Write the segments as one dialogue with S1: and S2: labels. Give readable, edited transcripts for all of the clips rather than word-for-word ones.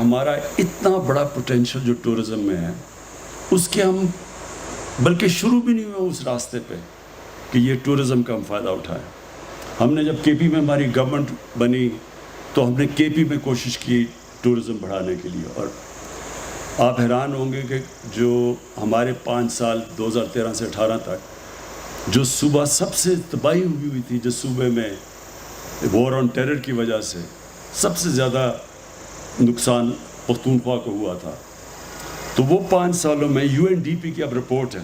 S1: ہمارا اتنا بڑا پوٹینشل جو ٹورزم میں ہے اس کے ہم بلکہ شروع بھی نہیں ہوئے اس راستے پہ کہ یہ ٹورزم کا ہم فائدہ اٹھائیں. ہم نے جب کے پی میں ہماری گورنمنٹ بنی تو ہم نے کے پی میں کوشش کی ٹورزم بڑھانے کے لیے, اور آپ حیران ہوں گے کہ جو ہمارے 5 سال 2013 سے 18 تک جو صوبہ سب سے تباہی ہوئی تھی, جس صوبے میں وار آن ٹیرر کی وجہ سے سب سے زیادہ نقصان پختونخوا کو ہوا تھا, تو وہ 5 سالوں میں یو این ڈی پی کی اب رپورٹ ہے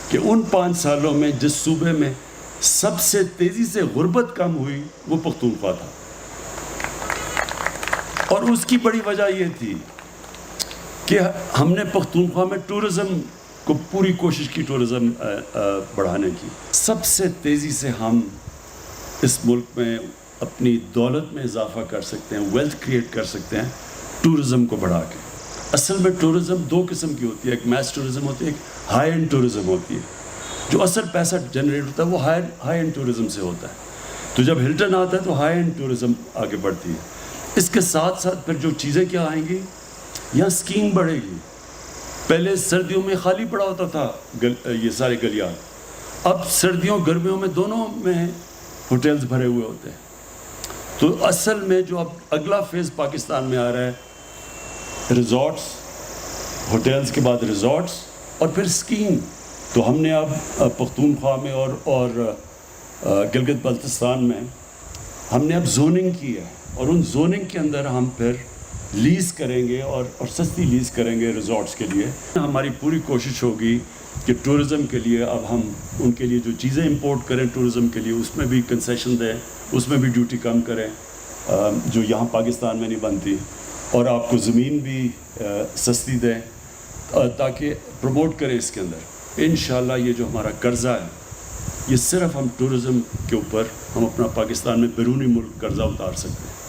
S1: کہ ان 5 سالوں میں جس صوبے میں سب سے تیزی سے غربت کم ہوئی وہ پختونخوا تھا. اور اس کی بڑی وجہ یہ تھی کہ ہم نے پختونخوا میں ٹورزم کو پوری کوشش کی, ٹورزم بڑھانے کی. سب سے تیزی سے ہم اس ملک میں اپنی دولت میں اضافہ کر سکتے ہیں, ویلتھ کریٹ کر سکتے ہیں ٹورزم کو بڑھا کے. اصل میں ٹورزم 2 قسم کی ہوتی ہے, ایک میس ٹورزم ہوتی ہے, ایک ہائی اینڈ ٹورزم ہوتی ہے. جو اصل پیسہ جنریٹ ہوتا ہے وہ ہائی اینڈ ٹورزم سے ہوتا ہے. تو جب ہلٹن آتا ہے تو ہائی اینڈ ٹورزم آگے بڑھتی ہے. اس کے ساتھ ساتھ پھر جو چیزیں کیا آئیں گی, یہاں سکیم بڑھے گی. پہلے سردیوں میں خالی پڑا ہوتا تھا یہ سارے گلیان, اب سردیوں گرمیوں میں دونوں میں ہوٹلز بھرے ہوئے ہوتے ہیں. تو اصل میں جو اب اگلا فیز پاکستان میں آ رہا ہے, ریزورٹس, ہوٹلز کے بعد ریزورٹس اور پھر سکیم. تو ہم نے اب پختونخوا میں اور گلگت بلتستان میں ہم نے اب زوننگ کی ہے, اور ان زوننگ کے اندر ہم پھر لیز کریں گے اور سستی لیز کریں گے ریزورٹس کے لیے. ہماری پوری کوشش ہوگی کہ ٹورزم کے لیے اب ہم ان کے لیے جو چیزیں امپورٹ کریں ٹورزم کے لیے اس میں بھی کنسیشن دیں, اس میں بھی ڈیوٹی کم کریں جو یہاں پاکستان میں نہیں بنتی, اور آپ کو زمین بھی سستی دیں تاکہ پروموٹ کریں اس کے اندر. انشاءاللہ یہ جو ہمارا قرضہ ہے یہ صرف ہم ٹورزم کے اوپر ہم اپنا پاکستان میں بیرونی ملک قرضہ اتار سکتے ہیں.